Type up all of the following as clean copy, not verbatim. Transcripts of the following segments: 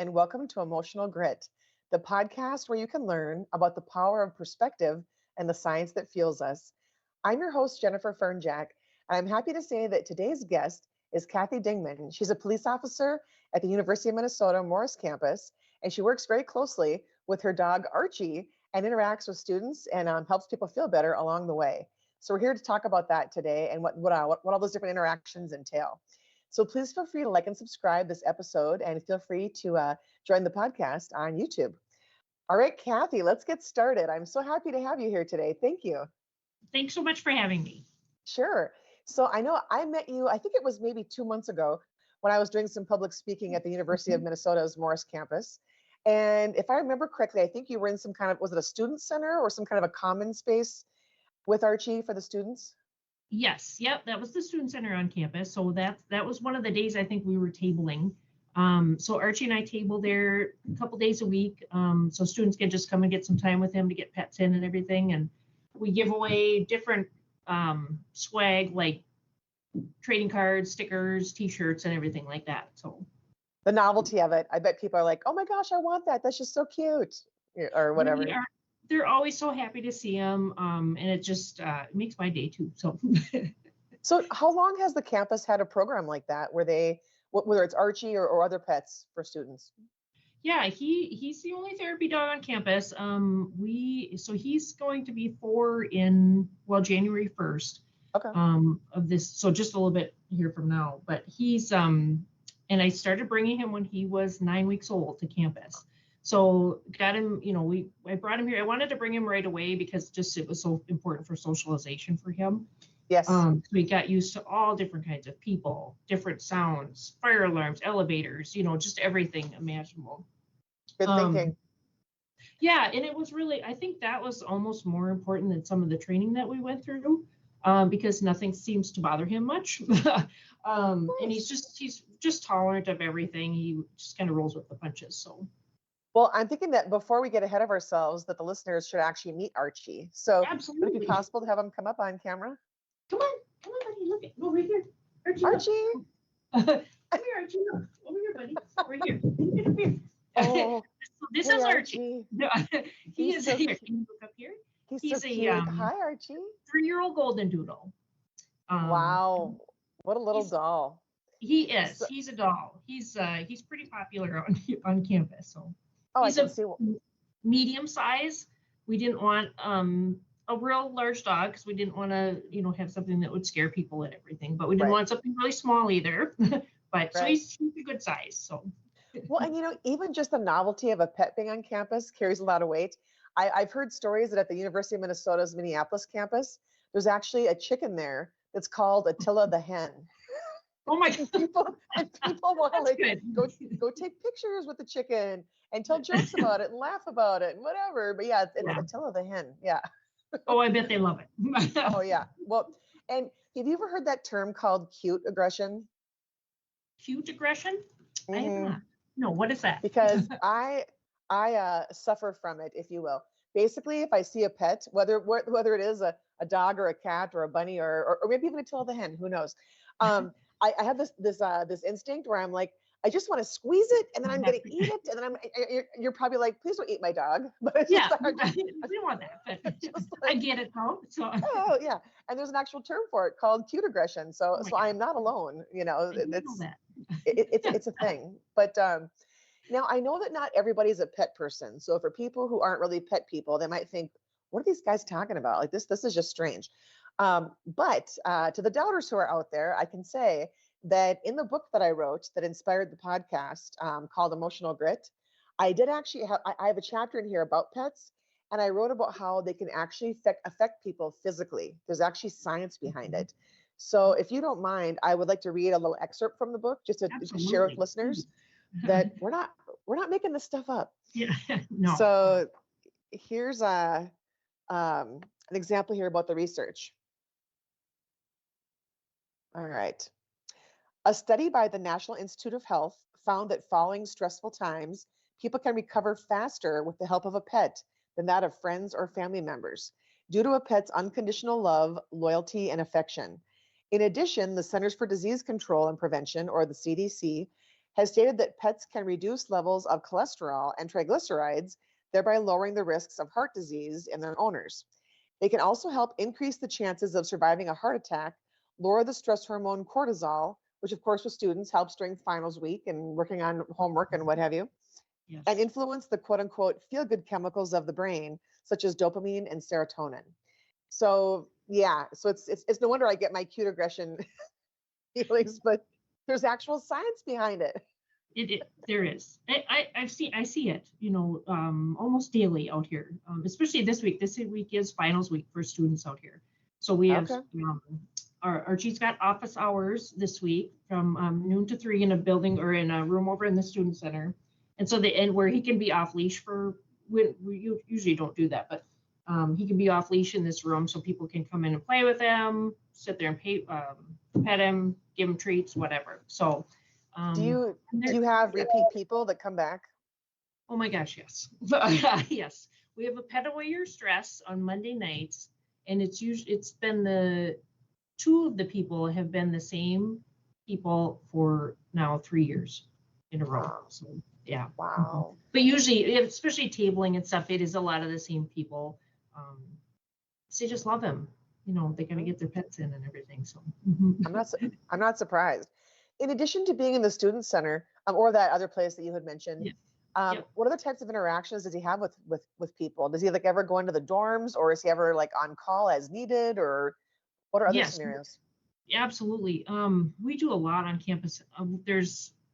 and welcome to Emotional Grit, the podcast where you can learn about the power of perspective and the science that fuels us. I'm your host, Jennifer Fernjack, and I'm happy to say that today's guest is Kathy Dingman. She's a police officer at the University of Minnesota Morris campus, and she works very closely with her dog, Archie, and interacts with students and helps people feel better along the way. So we're here to talk about that today and what all those different interactions entail. So please feel free to like and subscribe this episode and feel free to join the podcast on YouTube. All right, Kathy, let's get started. I'm so happy to have you here today. Thank you. Thanks so much for having me. Sure. So I know I met you, I think it was maybe 2 months ago when I was doing some public speaking at the University of Minnesota's Morris campus. And if I remember correctly, I think you were in some kind of, was it a student center or some kind of a common space with Archie for the students? Yes, yep, that was the student center on campus. So that was one of the days I think we were tabling. So Archie and I table there a couple days a week. So students can just come and get some time with him to get pets in and everything. And we give away different swag like trading cards, stickers, T-shirts, and everything like that. So The novelty of it, I bet people are like, oh my gosh, I want that. That's just so cute, or whatever. they're always so happy to see him, and it just makes my day too. So. So how long has the campus had a program like that where whether it's Archie or other pets for students? Yeah, he's the only therapy dog on campus. So he's going to be 4 in January 1st. Okay. Of this, so just a little bit here from now. But he's and I started bringing him when he was 9 weeks old to campus. So got him, I brought him here. I wanted to bring him right away because just it was so important for socialization for him. Yes. So he got used to all different kinds of people, different sounds, fire alarms, elevators, just everything imaginable. Good thinking. Yeah, and it was really, I think that was almost more important than some of the training that we went through, because nothing seems to bother him much. And he's just tolerant of everything. He just kind of rolls with the punches. So. Well, I'm thinking that before we get ahead of ourselves, that the listeners should actually meet Archie. So Absolutely. would it be possible to have him come up on camera? Come on, buddy, look at over here. Archie. Come here, Archie. Look. Over here, buddy. Over here. Come here. Oh, So this is Archie. He is so here. cute. Can you look up here? He's so cute. Hi, Archie. 3-year-old golden doodle. Wow, what a little doll. He is. He's a doll. He's pretty popular on campus. So he's a medium size. We didn't want a real large dog because we didn't want to have something that would scare people and everything. But we didn't want something really small either. But so he's a good size. So. Well, and even just the novelty of a pet being on campus carries a lot of weight. I've heard stories that at the University of Minnesota's Minneapolis campus, there's actually a chicken there that's called Attila the hen. Oh my God. People want to go take pictures with the chicken and tell jokes about it and laugh about it and whatever. But yeah, it's Attila the hen. Yeah. Oh, I bet they love it. Oh yeah. Well, and have you ever heard that term called cute aggression? Cute aggression? I have not. No, what is that? Because I suffer from it, if you will. Basically, if I see a pet, whether it is a dog or a cat or a bunny or maybe even Attila the hen, who knows? I have this instinct where I'm like, I just want to squeeze it and then I'm going to eat it. And then you're probably like, please don't eat my dog. But it's yeah, I didn't want that. But I get it though. So. Oh yeah, and there's an actual term for it called cute aggression. So I am not alone. It's a thing. But now I know that not everybody's a pet person. So for people who aren't really pet people, they might think, what are these guys talking about? Like this is just strange. But to the doubters who are out there, I can say that in the book that I wrote that inspired the podcast called Emotional Grit, I did actually I have a chapter in here about pets, and I wrote about how they can actually affect people physically. There's actually science behind it. So if you don't mind, I would like to read a little excerpt from the book just to share with listeners that we're not making this stuff up. Yeah, no. So here's an example here about the research. All right. A study by the National Institute of Health found that following stressful times, people can recover faster with the help of a pet than that of friends or family members due to a pet's unconditional love, loyalty, and affection. In addition, the Centers for Disease Control and Prevention, or the CDC, has stated that pets can reduce levels of cholesterol and triglycerides, thereby lowering the risks of heart disease in their owners. They can also help increase the chances of surviving a heart attack, lower the stress hormone cortisol, which, of course, with students helps during finals week and working on homework and what have you, and Yes. influence the quote unquote feel good chemicals of the brain, such as dopamine and serotonin. So, yeah, so it's no wonder I get my cute aggression feelings, but there's actual science behind it. There is. I see it, almost daily out here. Especially this week. This week is finals week for students out here. So we have Okay. our Archie's got office hours this week from noon to 3 in a building or in a room over in the student center, and so where he can be off leash for we usually don't do that, but he can be off leash in this room so people can come in and play with him, sit there and pet him, give him treats, whatever. So. Do Um, you and do there, you have repeat people that come back? oh my gosh, yes. Yes. We have a pet away your stress on Monday nights, and it's been the two of the people have been the same people for now 3 years in a row. Wow. So yeah. Wow. But usually, especially tabling and stuff, it is a lot of the same people. Um, so they just love him. They gotta Mhm. get their pets in and everything. So I'm not I'm not surprised. In addition to being in the student center, or that other place that you had mentioned, yeah. Yep. what other types of interactions does he have with people? Does he like ever go into the dorms, or is he ever like on call as needed, or what are other Yes. scenarios? Absolutely. We do a lot on campus.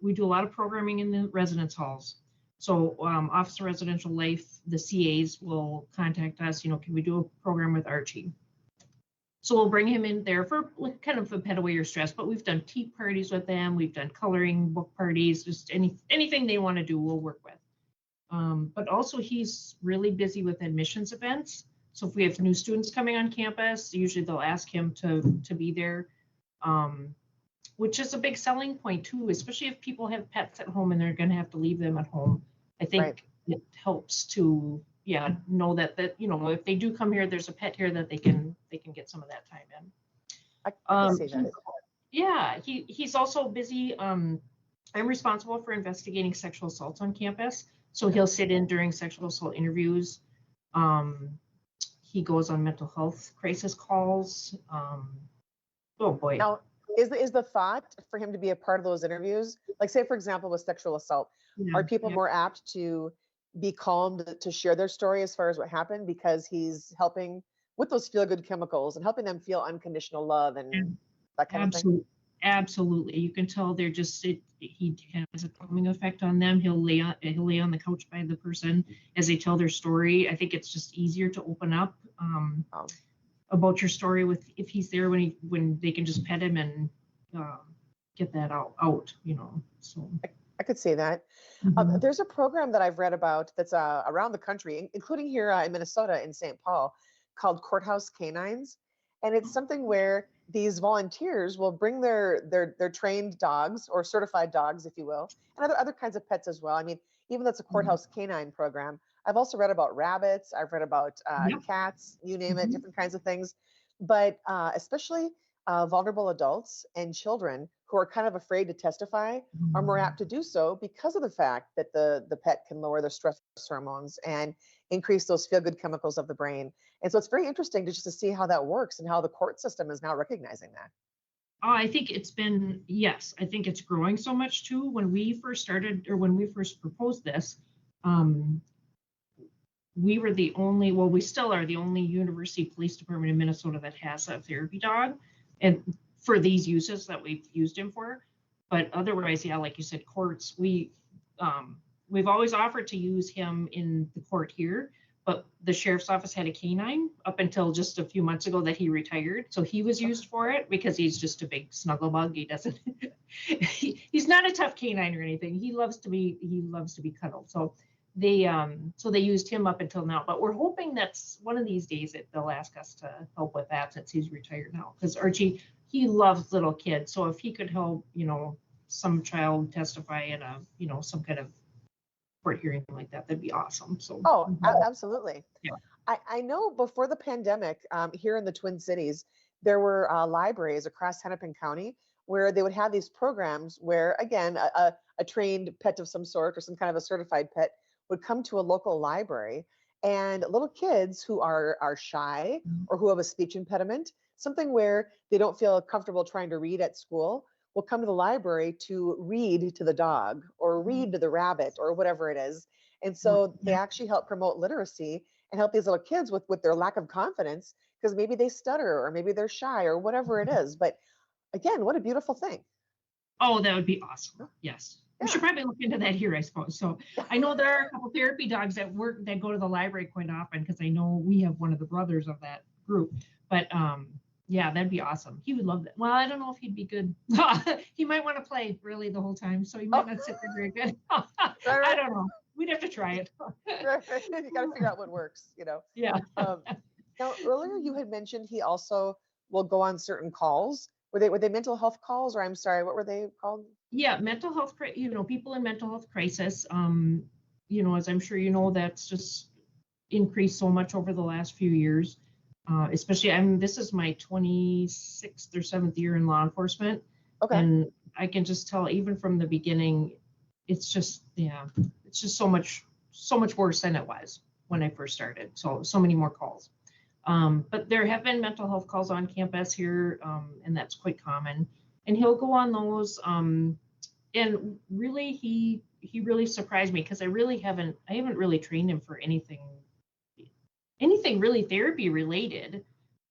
We do a lot of programming in the residence halls. So Office of Residential Life, the CAs will contact us. Can we do a program with Archie? So we'll bring him in there for kind of a pet away your stress. But we've done tea parties with them. We've done coloring book parties. Just anything they want to do, we'll work with. But also he's really busy with admissions events. So if we have new students coming on campus, usually they'll ask him to be there, which is a big selling point too, especially if people have pets at home and they're going to have to leave them at home. I Right. think it helps to know that if they do come here, there's a pet here that they can get some of that time in. I can see that. He's also busy. I'm responsible for investigating sexual assaults on campus. So he'll sit in during sexual assault interviews. He goes on mental health crisis calls. Oh boy. Now, is the thought for him to be a part of those interviews, like say for example with sexual assault, Yeah, are people yeah. more apt to be calmed to share their story as far as what happened because he's helping with those feel good chemicals and helping them feel unconditional love and that kind of thing? Absolutely. Absolutely. You can tell they're he has a calming effect on them. He'll lay on the couch by the person as they tell their story. I think it's just easier to open up Um, about your story if he's there when they can just pet him and get that out. So I could see that. mhm. There's a program that I've read about that's around the country, including here in Minnesota in St. Paul, called Courthouse Canines, and it's something where these volunteers will bring their trained dogs or certified dogs, if you will, and other kinds of pets as well. I mean, even that's a courthouse canine program. I've also read about rabbits. I've read about Yep. cats, you name it, Mhm. different kinds of things. But especially vulnerable adults and children who are kind of afraid to testify are more apt to do so because of the fact that the pet can lower their stress hormones and increase those feel good chemicals of the brain. And so it's very interesting to see how that works and how the court system is now recognizing that. Oh, I think it's growing so much too. When we first started, or when we first proposed this, um, we were we still are the only university police department in Minnesota that has a therapy dog, and for these uses that we've used him for. But otherwise, yeah, like you said, courts, we've always offered to use him in the court here, but the sheriff's office had a canine up until just a few months ago that he retired. So he was used for it because he's just a big snuggle bug. He doesn't, he's not a tough canine or anything. He loves to be cuddled. So they used him up until now, but we're hoping that's one of these days that they'll ask us to help with that since he's retired now. Because Archie, he loves little kids. So if he could help, some child testify in some kind of court hearing like that, that'd be awesome. So Oh, absolutely. yeah. I know before the pandemic, here in the Twin Cities, there were libraries across Hennepin County where they would have these programs where, again, a a trained pet of some sort or some kind of a certified pet would come to a local library, and little kids who are shy or who have a speech impediment, something where they don't feel comfortable trying to read at school, will come to the library to read to the dog or read to the rabbit or whatever it is. And so they actually help promote literacy and help these little kids with their lack of confidence, because maybe they stutter or maybe they're shy or whatever it is. But again, what a beautiful thing. Oh, that would be awesome. Yes. Yeah. We should probably look into that here, I suppose. So I know there are a couple therapy dogs that go to the library quite often, because I know we have one of the brothers of that group. But yeah, that'd be awesome. He would love that. Well, I don't know if he'd be good. He might want to play really the whole time, so he might not sit there very good. I don't know. We'd have to try it. Right. You got to figure out what works, Yeah. Now, earlier you had mentioned he also will go on certain calls. Were they mental health calls, or I'm sorry, what were they called? Yeah, mental health, people in mental health crisis, as I'm sure you know, that's just increased so much over the last few years. Especially, this is my 26th or 7th year in law enforcement. Okay. And I can just tell, even from the beginning, it's just so much worse than it was when I first started. So many more calls. But there have been mental health calls on campus here, and that's quite common. And he'll go on those. And really, he really surprised me, because I haven't really trained him for anything really therapy related.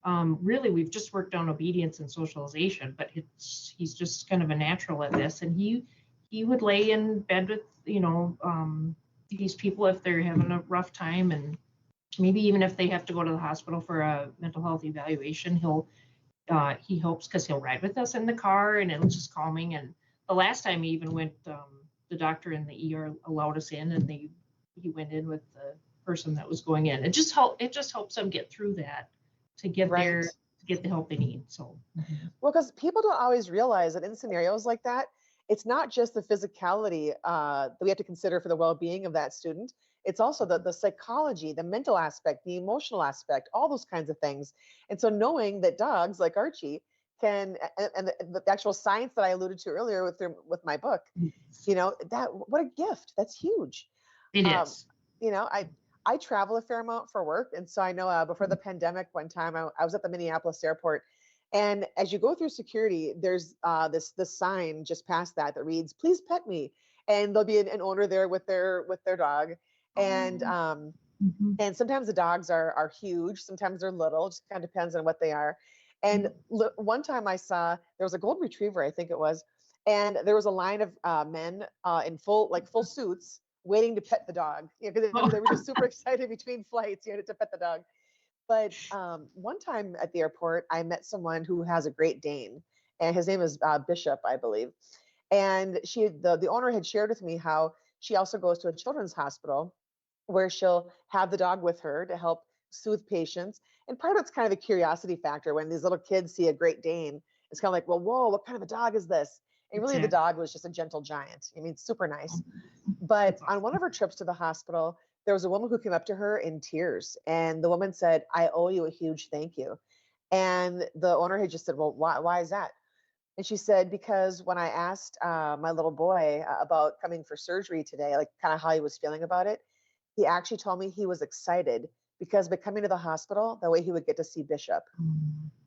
Really, we've just worked on obedience and socialization, but he's just kind of a natural at this. And he would lay in bed with, these people if they're having a rough time, and maybe even if they have to go to the hospital for a mental health evaluation, he helps, because he'll ride with us in the car, and it's just calming. And the last time he even went, the doctor in the ER allowed us in, and he went in with the person that was going in. It just helps them get through that, to get there, to get the help they need. So well, because people don't always realize that in scenarios like that, it's not just the physicality that we have to consider for the well-being of that student. It's also the psychology, the mental aspect, the emotional aspect, all those kinds of things. And so knowing that dogs like Archie can, and the actual science that I alluded to earlier with my book, that what a gift. That's huge. it is. I travel a fair amount for work. And so I know before the pandemic, one time I was at the Minneapolis airport. And as you go through security, there's this sign just past that reads, "Please pet me." And there'll be an owner there with their dog. And and sometimes the dogs are huge, sometimes they're little, just kind of depends on what they are. And one time I saw there was a golden retriever, I think it was, and there was a line of men in full suits waiting to pet the dog, because they were just super excited between flights, to pet the dog. But one time at the airport, I met someone who has a Great Dane, and his name is Bishop, I believe. And the owner had shared with me how she also goes to a children's hospital where she'll have the dog with her to help soothe patients. And part of it's kind of a curiosity factor when these little kids see a Great Dane. It's kind of like, well, whoa, what kind of a dog is this? And really, the dog was just a gentle giant. I mean, super nice. But on one of her trips to the hospital, there was a woman who came up to her in tears. And the woman said, "I owe you a huge thank you." And the owner had just said, "Well, why is that?" And she said, "Because when I asked my little boy about coming for surgery today, like kind of how he was feeling about it, he actually told me he was excited because by coming to the hospital, that way he would get to see Bishop."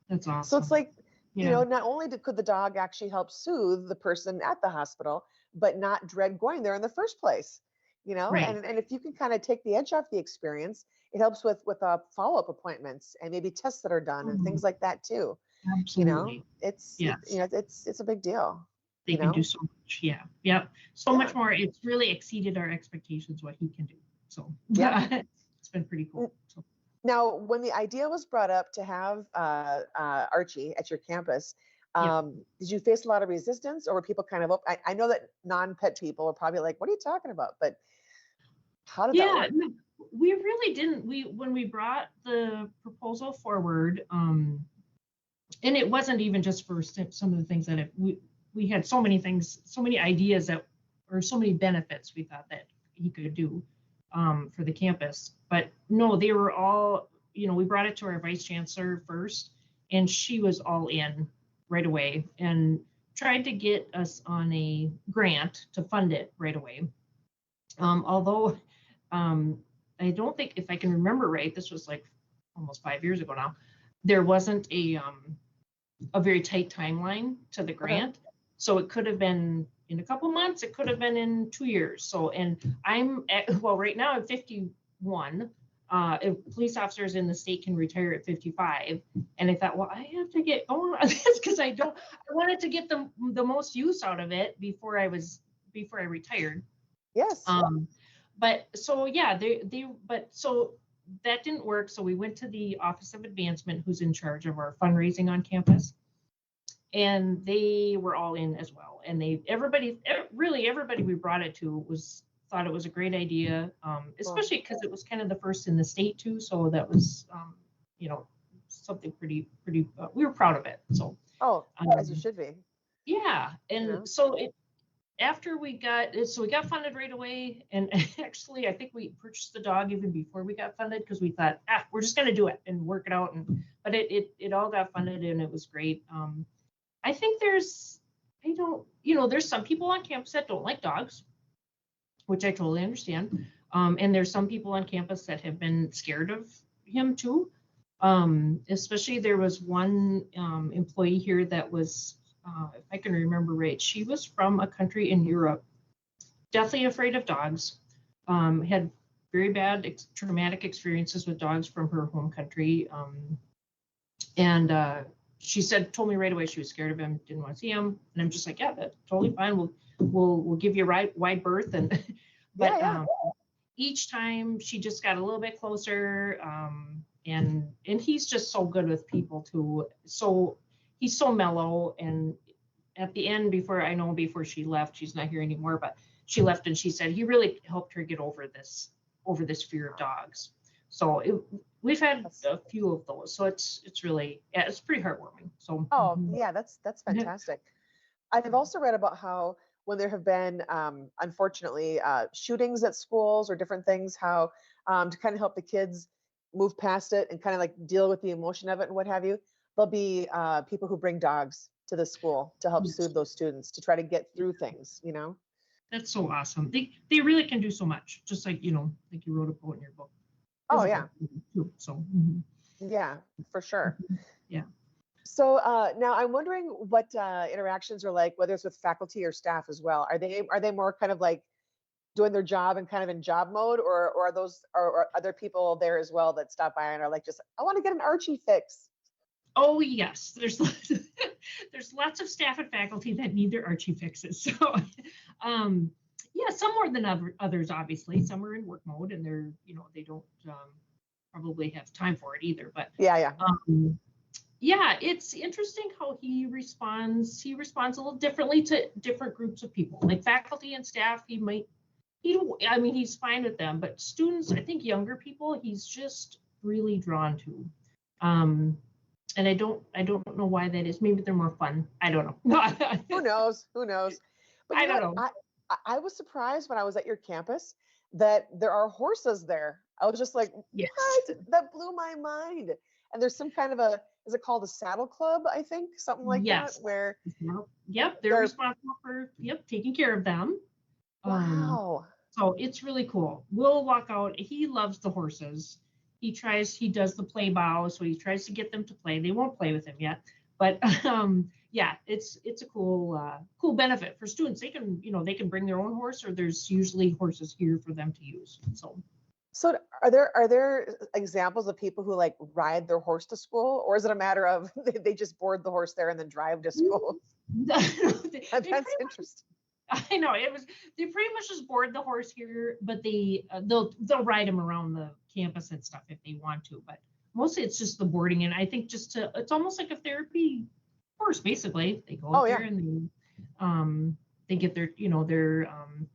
That's awesome. So it's like, not only could the dog actually help soothe the person at the hospital, but not dread going there in the first place, Right. and if you can kind of take the edge off the experience, it helps with follow-up appointments and maybe tests that are done and things like that too. Absolutely. It's Yes. it's a big deal. They can do so much. Yeah. Yep. So much more. It's really exceeded our expectations what he can do. So yeah, it's been pretty cool. So. Now, when the idea was brought up to have Archie at your campus, did you face a lot of resistance, or were people kind of open? I know that non-pet people are probably like, "What are you talking about?" But how did that work? No, we really didn't. When we brought the proposal forward, and it wasn't even just for some of the things that we had so many things, so many ideas or so many benefits we thought that he could do for the campus. But no, they were all, we brought it to our vice chancellor first, and she was all in right away. And tried to get us on a grant to fund it right away. Although um, I don't think, if I can remember right, this was like almost 5 years ago now, there wasn't a very tight timeline to the Okay. grant. So it could have been in a couple months, it could have been in 2 years. So, and well, right now I'm 51. If police officers in the state can retire at 55. And I thought, well, I have to get going on this because I wanted to get the most use out of it before I retired. Yes. But so yeah, but so that didn't work. So we went to the Office of Advancement, who's in charge of our fundraising on campus, and they were all in as well. And really everybody we brought it to thought it was a great idea, Cool. especially because it was kind of the first in the state too. So that was, you know, something pretty. We were proud of it. So Oh, as you um, should be. yeah, You and know. so after we got funded right away, and actually I think we purchased the dog even before we got funded because we thought, we're just going to do it and work it out, and but it all got funded and it was great. I think I don't, there's some people on campus that don't like dogs, which I totally understand. And there's some people on campus that have been scared of him too. Especially there was one employee here that was, if I can remember right, she was from a country in Europe, deathly afraid of dogs, had very bad traumatic experiences with dogs from her home country. And she told me right away she was scared of him, didn't want to see him. And I'm just like, yeah, that's totally fine. We'll give you a wide berth. And Yeah, but yeah. each time she just got a little bit closer. And he's just so good with people too. So he's so mellow. And at the end, before she left, she's not here anymore, but she left and she said he really helped her get over this fear of dogs. So we've had That's, a few of those. So it's really, yeah, it's pretty heartwarming. So oh, yeah, that's yeah, fantastic. I've also read about how when there have been, unfortunately, shootings at schools or different things, how to kind of help the kids move past it and kind of like deal with the emotion of it and what have you, there'll be people who bring dogs to the school to help yes, soothe those students to try to get through things, you know? that's so awesome. They really can do so much. Just like like you wrote about in your book, Oh, yeah. physical too. So Yeah, for sure. yeah. So now I'm wondering what interactions are like, whether it's with faculty or staff as well. Are they more kind of like doing their job and kind of in job mode, or are those or other people there as well that stop by and are like, just I want to get an Archie fix? Oh yes, there's lots of staff and faculty that need their Archie fixes. So um, yeah, some more than others. Obviously, some are in work mode and they don't probably have time for it either. But Yeah, yeah. um, yeah, it's interesting how he responds. He responds a little differently to different groups of people, like faculty and staff. I mean, he's fine with them, but students, I think younger people, he's just really drawn to. Um, and I don't know why that is. Maybe they're more fun. I don't know. Who knows? Who knows? But you I know don't what? know. I was surprised when I was at your campus that there are horses there. I was just like, Yes. what? That blew my mind. And there's some kind of is it called a saddle club? I think something like that, Yes. where Yep. They're they're responsible for taking care of them. Um, wow. so it's really cool. We'll walk out. He loves the horses. He does the play bow, so he tries to get them to play. They won't play with him yet, but yeah, it's a cool benefit for students. They can bring their own horse, or there's usually horses here for them to use. So So are there examples of people who like ride their horse to school, or is it a matter of they just board the horse there and then drive to school? they That's interesting. I know they pretty much just board the horse here, but they'll ride him around the campus and stuff if they want to. But mostly it's just the boarding, and I think it's almost like a therapy horse basically. They go Oh out there yeah. and they get their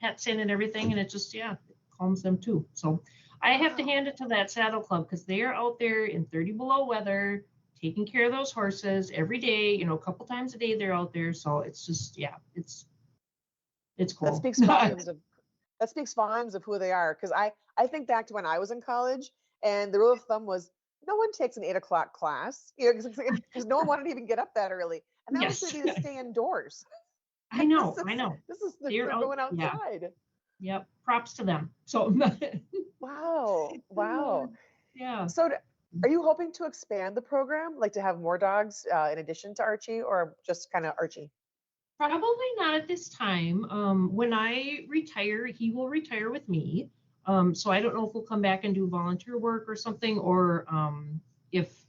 pets in and everything, and it just it calms them too. So I have to Wow. hand it to that saddle club because they are out there in 30 below weather taking care of those horses every day. A couple times a day they're out there. So it's just it's That cool. speaks volumes of that speaks volumes of who they are. Because I think back to when I was in college, and the rule of thumb was no one takes an 8 o'clock class, because no one wanted to even get up that early. and that was Yes. going to be to stay indoors. I know. I know. They're They're out. going Yeah. outside. Yep. Props to them. So. Wow. Yeah. So are you hoping to expand the program, like to have more dogs in addition to Archie, or just kind of Archie? Probably not at this time. When I retire, he will retire with me. So I don't know if we'll come back and do volunteer work or something, or if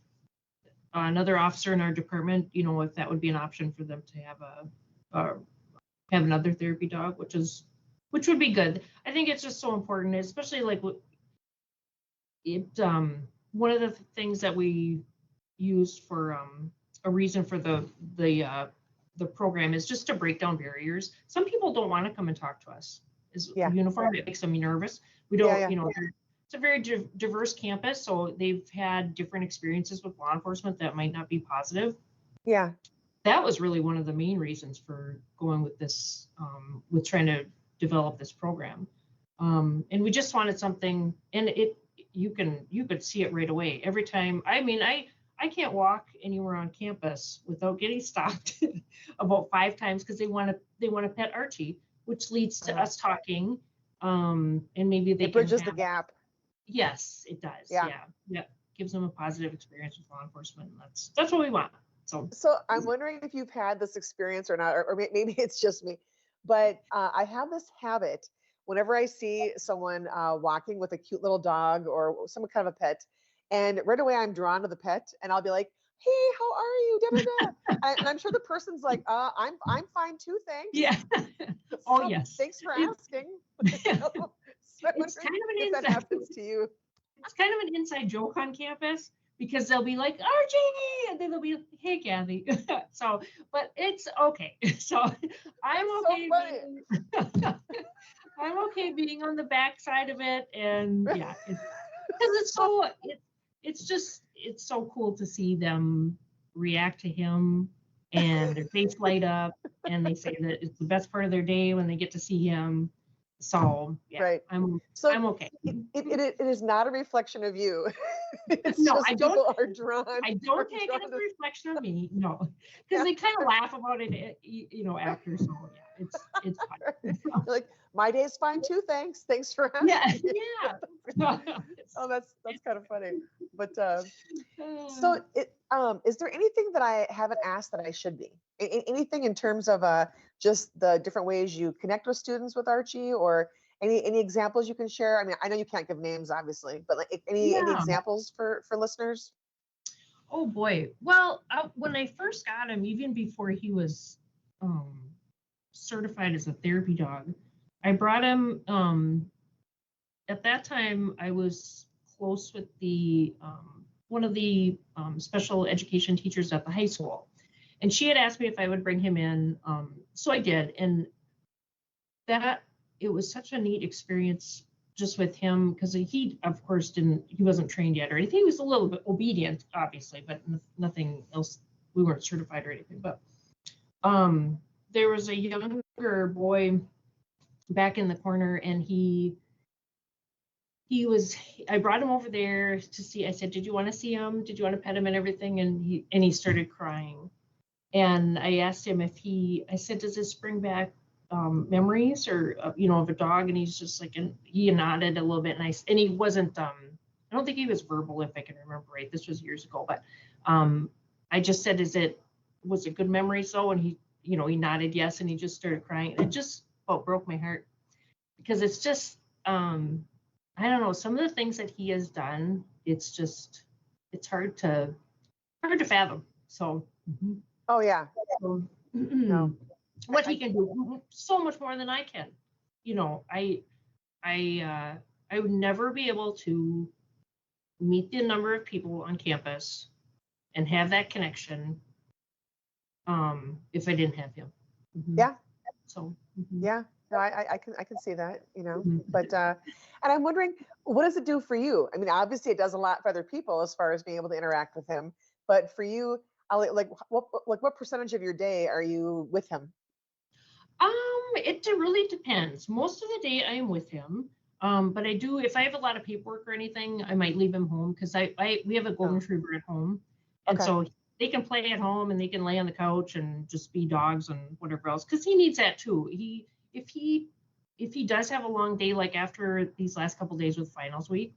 another officer in our department, if that would be an option for them to have another therapy dog, which would be good. I think it's just so important, especially like it. One of the things that we used for a reason for the program is just to break down barriers. Some people don't want to come and talk to us. Is Yeah. uniform, it makes them nervous. We don't, Yeah. It's a very diverse campus, so they've had different experiences with law enforcement that might not be positive. Yeah. That was really one of the main reasons for going with this, with trying to develop this program. And we just wanted something, and you could see it right away. Every time, I can't walk anywhere on campus without getting stopped about 5 times because they want to pet Archie, which leads to us talking. And maybe it bridges the gap. Yes, it does. Yeah. Yeah. Gives them a positive experience with law enforcement, and that's what we want. So I'm wondering if you've had this experience or not, or maybe it's just me, but I have this habit whenever I see someone walking with a cute little dog or some kind of a pet, and right away I'm drawn to the pet, and I'll be like, "Hey, how are you?" Da, da, da. And I'm sure the person's like, I'm fine too, thanks." Yeah. So, yes. Thanks for asking. So it's kind of an if that happens to you. It's kind of an inside joke on campus because they'll be like, "Archie," and then they'll be like, "Hey, Kathy." So, but it's okay. So I'm okay. I'm okay being on the back side of it, and yeah, because it's so cool to see them react to him and their face light up, and they say that it's the best part of their day when they get to see him. So yeah, right. I'm okay. It is not a reflection of you. It's no, just I don't. People are drawn. I don't take it as a reflection of me. No, because they kind of laugh about it, after. So yeah, it's fun. You're like, my day's fine too. Thanks for asking. Yeah. Oh, that's kind of funny. But so is there anything that I haven't asked that I should be? Anything in terms of just the different ways you connect with students with Archie, or any examples you can share? I mean, I know you can't give names, obviously, but like any examples for listeners? Oh boy. Well, when I first got him, even before he was certified as a therapy dog, I brought him. At that time, I was close with the one of the special education teachers at the high school, and she had asked me if I would bring him in. So I did, and it was such a neat experience just with him because he, of course, he wasn't trained yet or anything. He was a little bit obedient, obviously, but nothing else. We weren't certified or anything. But there was a younger boy back in the corner, and I brought him over there to see. I said, "Did you want to see him? Did you want to pet him and everything?" And he started crying. And I asked him I said, "Does this bring back memories or of a dog?" And he's just like, and he nodded a little bit, and he wasn't. I don't think he was verbal, if I can remember right. This was years ago, but I just said, was it good memories though? And he nodded yes, and he just started crying. It just broke my heart because it's just I don't know, some of the things that he has done. It's hard to fathom. So. Oh yeah. So, No. What he can do so much more than I can. I would never be able to meet the number of people on campus and have that connection if I didn't have him. Yeah. So. Yeah. No, I can see that, but and I'm wondering, what does it do for you? I mean, obviously it does a lot for other people as far as being able to interact with him, but for you, like what percentage of your day are you with him? It really depends. Most of the day I am with him. But I do, if I have a lot of paperwork or anything, I might leave him home because we have a golden retriever at home. And so they can play at home and they can lay on the couch and just be dogs and whatever else, because he needs that too. If he does have a long day, like after these last couple days with finals week,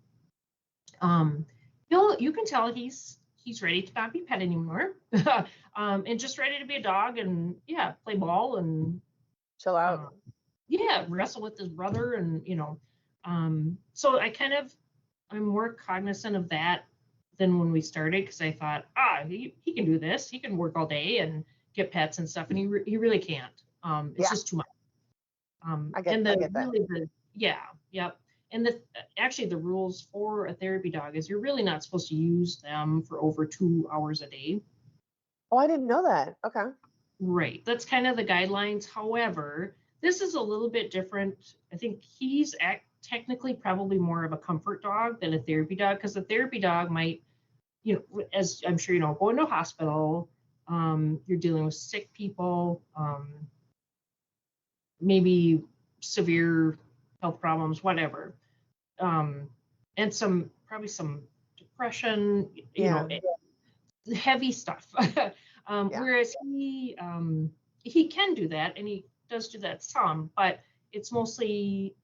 um, you can tell he's ready to not be pet anymore, and just ready to be a dog and yeah, play ball and Chill out. um, yeah, wrestle with his brother and so I'm more cognizant of that than when we started, because I thought, he can do this, he can work all day and get pets and stuff, and he really can't. It's Yeah, just too much. I And get that. yeah, yep. And actually the rules for a therapy dog is you're really not supposed to use them for over 2 hours a day. Oh, I didn't know that. Okay. Right. That's kind of the guidelines. However, this is a little bit different. I think he's technically probably more of a comfort dog than a therapy dog, because a therapy dog might, as I'm sure you know, go into a hospital. You're dealing with sick people, maybe severe health problems, whatever, um, and probably some depression, Yeah. heavy stuff. Yeah. Whereas he can do that, and he does do that some, but it's mostly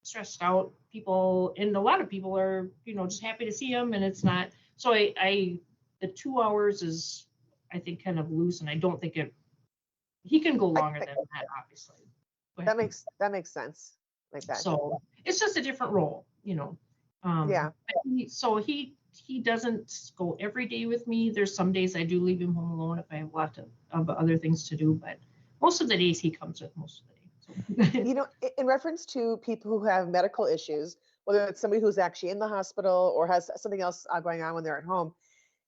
stressed out people, and a lot of people are just happy to see him, and it's not. So I the 2 hours is, I think, kind of loose, and I don't think he can go I, longer I than that, obviously. Go ahead. that makes sense. Like that. So it's just a different role. Yeah. So he doesn't go every day with me. There's some days I do leave him home alone if I have a lot of other things to do, but most of the days he comes with most of the day. So. In reference to people who have medical issues, whether it's somebody who's actually in the hospital or has something else going on when they're at home,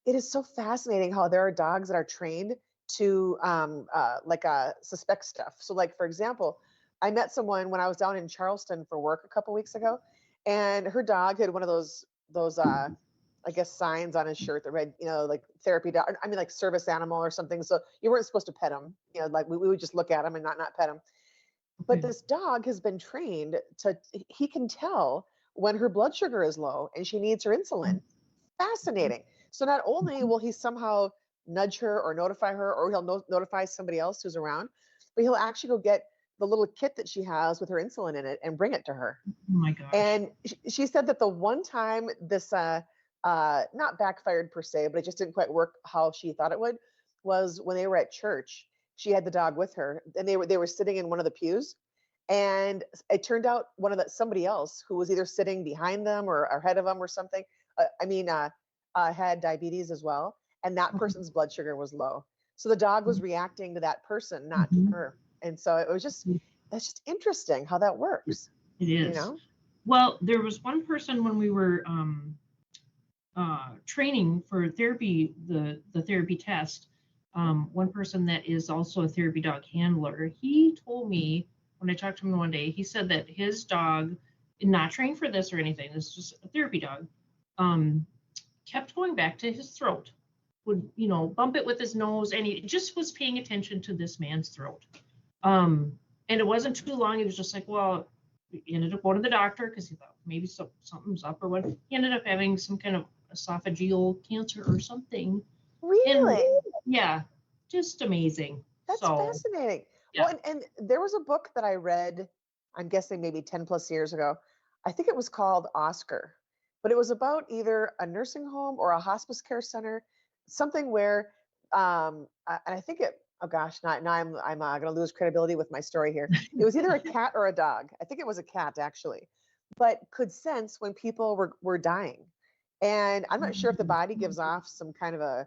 it is so fascinating how there are dogs that are trained to suspect stuff. So, like for example, I met someone when I was down in Charleston for work a couple weeks ago, and her dog had one of those I guess signs on his shirt that read, like therapy dog. I mean, like service animal or something. So you weren't supposed to pet him. Like we would just look at him and not pet him. But Okay. this dog has been trained he can tell when her blood sugar is low and she needs her insulin. Fascinating. So not only will he somehow nudge her or notify her, or he'll notify somebody else who's around, but he'll actually go get the little kit that she has with her insulin in it and bring it to her. Oh my gosh. And she said that the one time this not backfired per se, but it just didn't quite work how she thought it would, was when they were at church. She had the dog with her, and they were sitting in one of the pews, and it turned out somebody else who was either sitting behind them or ahead of them or something. Had diabetes as well, and that Okay. person's blood sugar was low. So the dog was reacting to that person, not to Mhm. her. And so it was that's just interesting how that works. It You is. know? Well, there was one person when we were training for therapy, the therapy test. One person that is also a therapy dog handler, he told me when I talked to him one day, he said that his dog, not trained for this or anything, this is just a therapy dog, um, kept going back to his throat, would bump it with his nose, and he just was paying attention to this man's throat. Um, and it wasn't too long. He was just like, well, he ended up going to the doctor because he thought maybe something's up or what. He ended up having some kind of esophageal cancer or something. And Really? yeah, just amazing. That's So fascinating. yeah. Well, and there was a book that I read, I'm guessing maybe 10 plus years ago. I think it was called Oscar, but it was about either a nursing home or a hospice care center, something where, and I think oh gosh, now I'm going to lose credibility with my story here. It was either a cat or a dog. I think it was a cat actually, but could sense when people were dying. And I'm not sure if the body gives off some kind of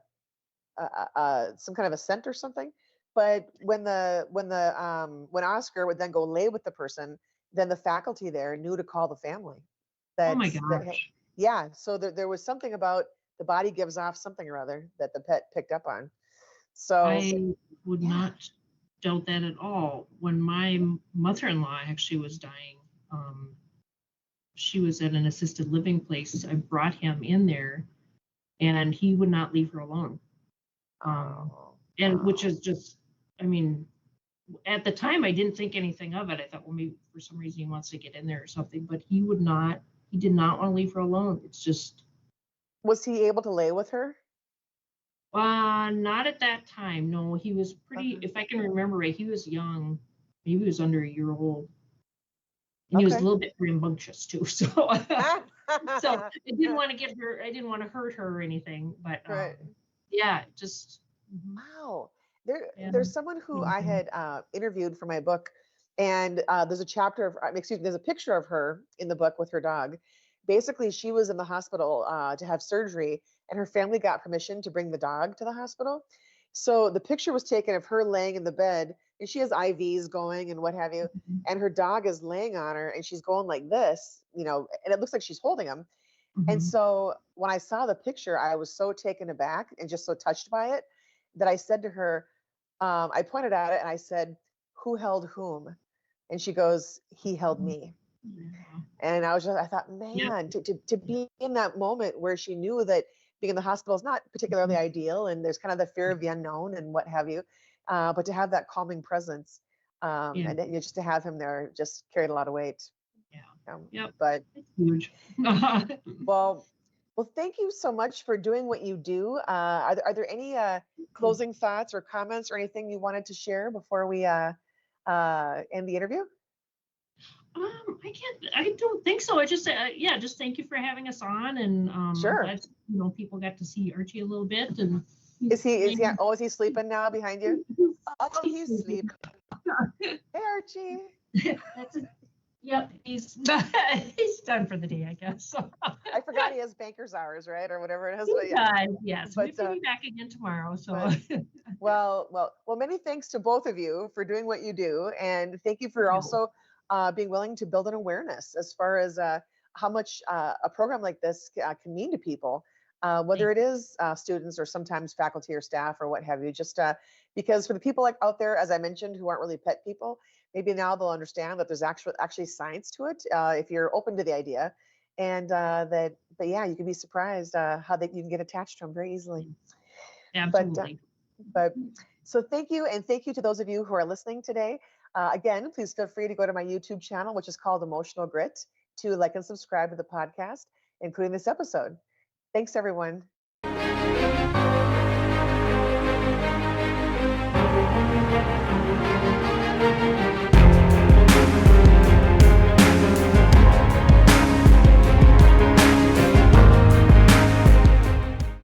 some kind of a scent or something. But when Oscar would then go lay with the person, then the faculty there knew to call the family. Oh my That gosh. yeah. So there was something about the body gives off something or other that the pet picked up on. So I would yeah. not doubt that at all. When my mother-in-law actually was dying, she was at an assisted living place. I brought him in there, and he would not leave her alone. Um, Oh and which wow. is just, I mean, at the time I didn't think anything of it. I thought, well, maybe for some reason he wants to get in there or something, but he would not. He did not want to leave her alone. It's just, Was he able to lay with her? Not at that time. No, he was pretty, Okay. if I can remember right, he was young. Maybe he was under a year old. And he was a Okay. little bit rambunctious too. So so I didn't want to hurt her or anything, but Right. yeah, just Wow. There's yeah. someone who I Mhm. had interviewed for my book, and there's a chapter of, excuse me, there's a picture of her in the book with her dog. Basically, she was in the hospital to have surgery, and her family got permission to bring the dog to the hospital. So the picture was taken of her laying in the bed, and she has IVs going and what have you, and her dog is laying on her, and she's going like this, and it looks like she's holding him. And Mhm. so when I saw the picture, I was so taken aback and just so touched by it that I said to her, I pointed at it and I said, "Who held whom?" And she goes, "He held Mhm. me." Yeah. And I thought, Yep. man, to be in that moment where she knew that being in the hospital is not particularly Mhm. ideal and there's kind of the fear Right. of the unknown and what have you, but to have that calming presence, Yeah. and then, just to have him there just carried a lot of weight. Yeah. Um, Yep. but It's huge. Well, thank you so much for doing what you do. Are there any closing thoughts or comments or anything you wanted to share before we end the interview? I don't think so. I just, yeah, just thank you for having us on, and I'm Sure. glad people got to see Archie a little bit, and Oh, is he sleeping now behind you? Oh, he's he's sleeping. sleeping. Hey, Archie. That's it. Yep, he's he's done for the day, I guess. So, I forgot he has banker's hours, right, or whatever it is. he But yeah, does, yes. We but will be back again tomorrow. So, but many thanks to both of you for doing what you do, and thank you for you. also being willing to build an awareness as far as how much a program like this can mean to people, whether Thank it is students or sometimes faculty or staff or what have you. Just because for the people like out there, as I mentioned, who aren't really pet people, maybe now they'll understand that there's actually science to it if you're open to the idea, and but yeah, you can be surprised how you can get attached to them very easily. you. But Absolutely. but so thank you, and thank you to those of you who are listening today. Again, please feel free to go to my YouTube channel, which is called Emotional Grit, to like and subscribe to the podcast, including this episode. Thanks, everyone.